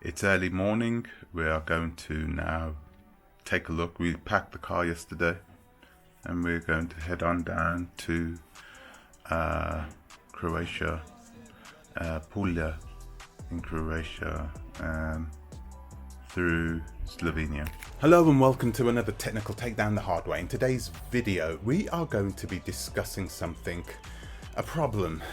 It's early morning. We are going to now take a look. We packed the car yesterday and we're going to head on down to Croatia, Puglia in Croatia, through Slovenia. Hello and welcome to another technical takedown the hard way. In today's video we are going to be discussing a problem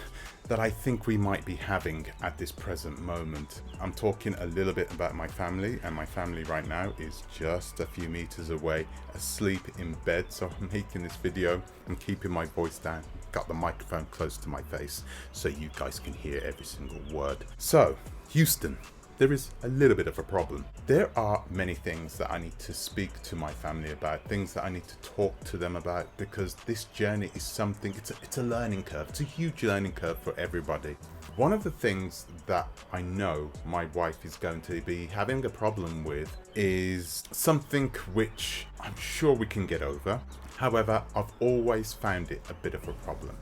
that I think we might be having at this present moment. I'm talking a little bit about my family, and my family right now is just a few meters away, asleep in bed, so I'm making this video and keeping my voice down. Got the microphone close to my face so you guys can hear every single word. So, Houston, there is a little bit of a problem. There are many things that I need to speak to my family about, things that I need to talk to them about, because this journey is something, it's a learning curve. It's a huge learning curve for everybody. One of the things that I know my wife is going to be having a problem with is something which I'm sure we can get over. However, I've always found it a bit of a problem.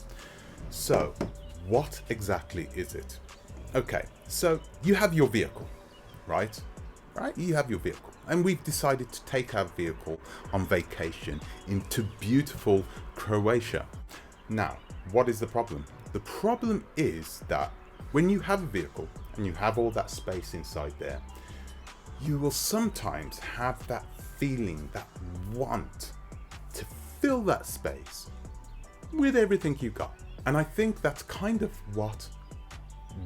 So, what exactly is it? Okay, so you have your vehicle, right? You have your vehicle, and we've decided to take our vehicle on vacation into beautiful Croatia. Now, what is the problem? The problem is that when you have a vehicle and you have all that space inside there, you will sometimes have that feeling, that want to fill that space with everything you got. And I think that's kind of what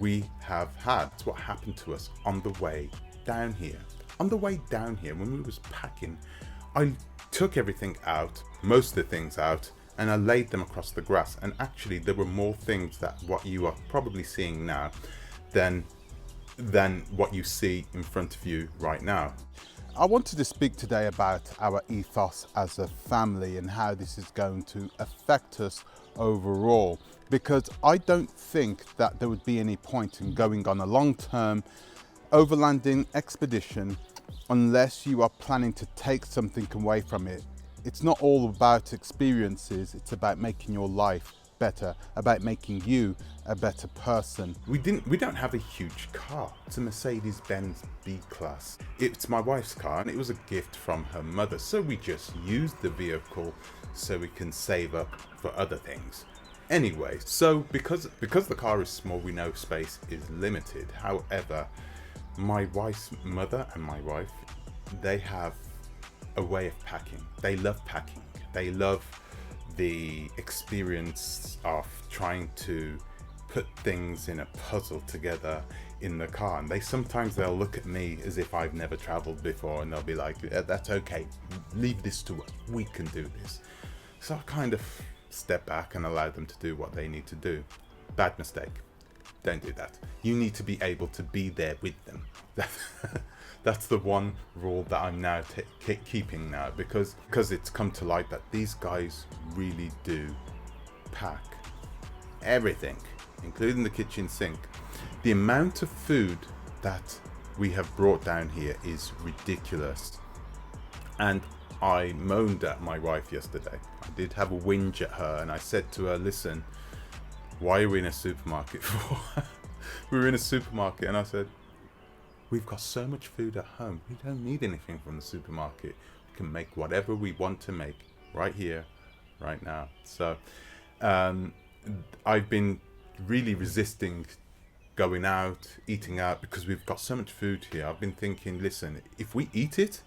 we have had. It's what happened to us on the way down here. On the way down here, when we was packing, I took everything out, most of the things out, and I laid them across the grass. And actually there were more things that what you are probably seeing now than what you see in front of you right now. I wanted to speak today about our ethos as a family and how this is going to affect us overall, because I don't think that there would be any point in going on a long-term overlanding expedition unless you are planning to take something away from it. It's not all about experiences, it's about making your life better, about making you a better person. We don't have a huge car. It's a Mercedes-Benz B-Class. It's my wife's car and it was a gift from her mother, so we just used the vehicle so we can save up for other things. Anyway, so because the car is small, we know space is limited. However, my wife's mother and my wife, they have a way of packing. They love packing. They love the experience of trying to put things in a puzzle together in the car. And they'll look at me as if I've never traveled before, and they'll be like, yeah, that's okay, leave this to us, we can do this. So I kind of step back and allow them to do what they need to do. Bad mistake. Don't do that. You need to be able to be there with them. That's the one rule that I'm now keeping now, because it's come to light that these guys really do pack everything, including the kitchen sink. The amount of food that we have brought down here is ridiculous. And I moaned at my wife yesterday. I did have a whinge at her, and I said to her, listen, why are we in a supermarket for? We were in a supermarket and I said, we've got so much food at home. We don't need anything from the supermarket. We can make whatever we want to make right here, right now. So I've been really resisting going out, eating out, because we've got so much food here. I've been thinking, listen, if we eat it,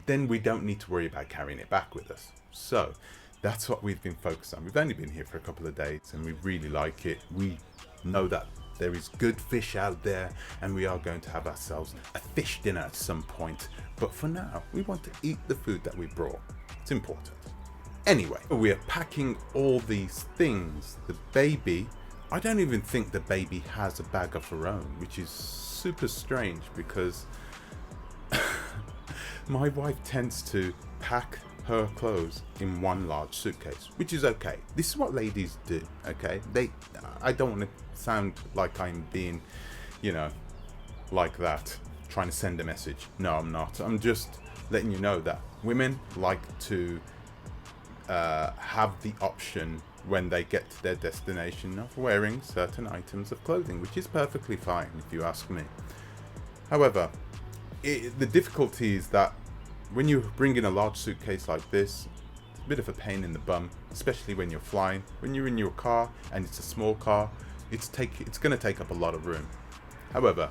then we don't need to worry about carrying it back with us. So that's what we've been focused on. We've only been here for a couple of days and we really like it. We know that there is good fish out there and we are going to have ourselves a fish dinner at some point. But for now, we want to eat the food that we brought. It's important. Anyway, we are packing all these things. The baby, I don't even think the baby has a bag of her own, which is super strange because my wife tends to pack her clothes in one large suitcase, which is okay. This is what ladies do, okay? I don't want to sound like I'm being, like that, trying to send a message. No, I'm not. I'm just letting you know that women like to have the option when they get to their destination of wearing certain items of clothing, which is perfectly fine if you ask me. However, the difficulty is that when you bring in a large suitcase like this, it's a bit of a pain in the bum, especially when you're flying. When you're in your car and it's a small car, it's going to take up a lot of room. However,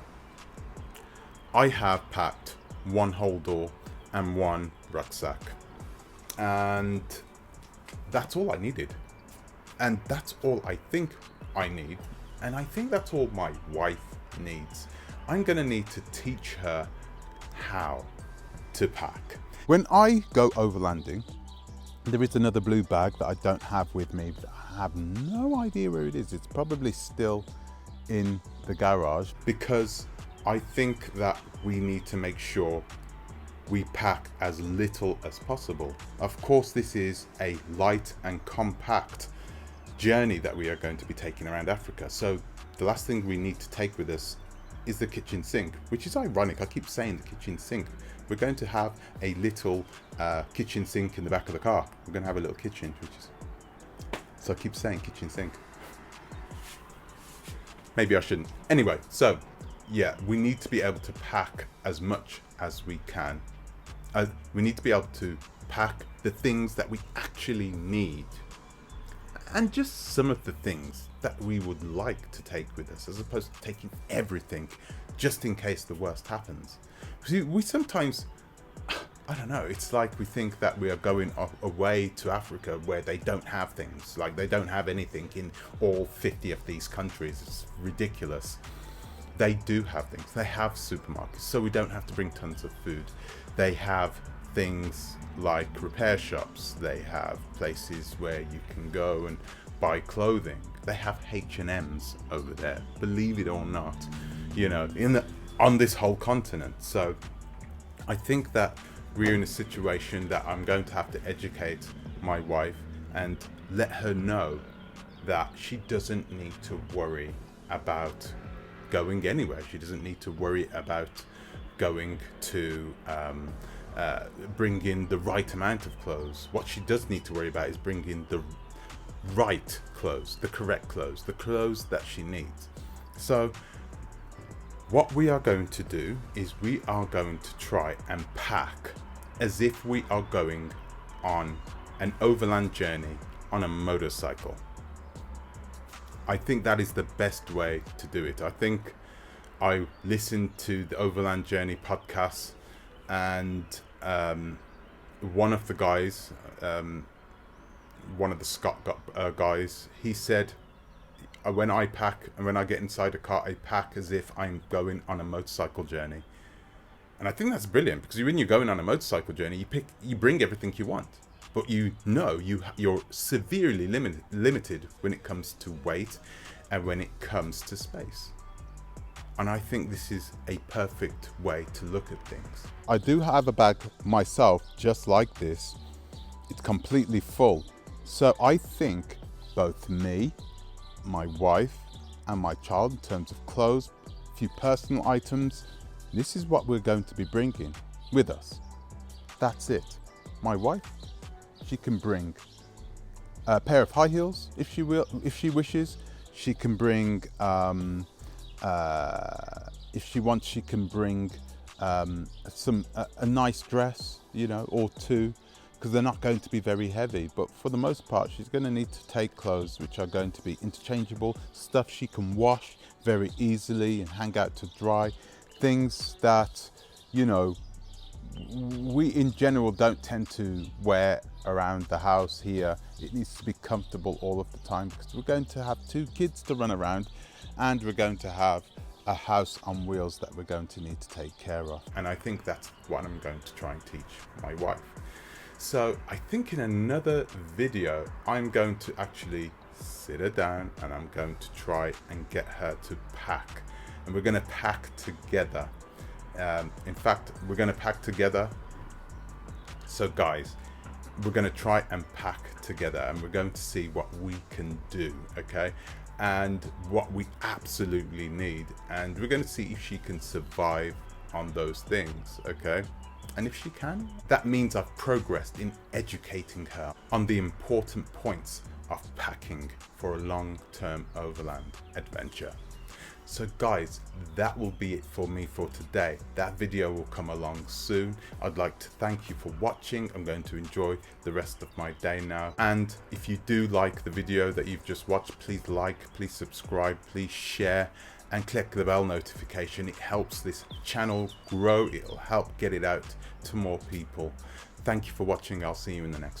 I have packed one whole door and one rucksack, and that's all I needed, and that's all I think I need, and I think that's all my wife needs. I'm gonna need to teach her how to pack. When I go overlanding, there is another blue bag that I don't have with me, but I have no idea where it is. It's probably still in the garage, because I think that we need to make sure we pack as little as possible. Of course, this is a light and compact journey that we are going to be taking around Africa. So the last thing we need to take with us is the kitchen sink, which is ironic. I keep saying the kitchen sink. We're going to have a little kitchen sink in the back of the car. We're going to have a little kitchen, so I keep saying kitchen sink. Maybe I shouldn't. Anyway, so yeah, we need to be able to pack as much as we can. We need to be able to pack the things that we actually need, and just some of the things that we would like to take with us, as opposed to taking everything just in case the worst happens. See, we sometimes, I don't know, it's like we think that we are going away to Africa where they don't have things, like they don't have anything in all 50 of these countries. It's ridiculous. They do have things. They have supermarkets, so we don't have to bring tons of food. They have things like repair shops. They have places where you can go and buy clothing. They have H&Ms over there, believe it or not, you know, on this whole continent. So I think that we're in a situation that I'm going to have to educate my wife and let her know that she doesn't need to worry about going anywhere. She doesn't need to worry about going to bring in the right amount of clothes. What she does need to worry about is bringing the right clothes, the correct clothes, the clothes that she needs. So what we are going to do is we are going to try and pack as if we are going on an overland journey on a motorcycle. I think that is the best way to do it. I think I listened to the Overland Journey podcast, and one of the guys, one of the Scott guys, he said, when I pack and when I get inside a car, I pack as if I'm going on a motorcycle journey. And I think that's brilliant, because when you're going on a motorcycle journey, you bring everything you want, but you're severely limited when it comes to weight and when it comes to space. And I think this is a perfect way to look at things. I do have a bag myself just like this. It's completely full. So I think both me, my wife and my child, in terms of clothes, a few personal items, this is what we're going to be bringing with us. That's it. My wife, she can bring a pair of high heels if she wishes. She can bring if she wants, she can bring a nice dress, you know, or two, because they're not going to be very heavy. But for the most part, she's going to need to take clothes which are going to be interchangeable, stuff she can wash very easily and hang out to dry, things that, you know, we in general don't tend to wear around the house here. It needs to be comfortable all of the time, because we're going to have 2 kids to run around, and we're going to have a house on wheels that we're going to need to take care of. And I think that's what I'm going to try and teach my wife. So I think in another video, I'm going to actually sit her down and I'm going to try and get her to pack. And we're going to pack together. In fact, we're going to pack together. So guys, we're going to try and pack together, and we're going to see what we can do, okay? And what we absolutely need. And we're going to see if she can survive on those things, okay? And if she can, that means I've progressed in educating her on the important points of packing for a long-term overland adventure. So guys, that will be it for me for today. That video will come along soon. I'd like to thank you for watching. I'm going to enjoy the rest of my day now. And if you do like the video that you've just watched, please like, please subscribe, please share, and click the bell notification. It helps this channel grow. It'll help get it out to more people. Thank you for watching. I'll see you in the next one.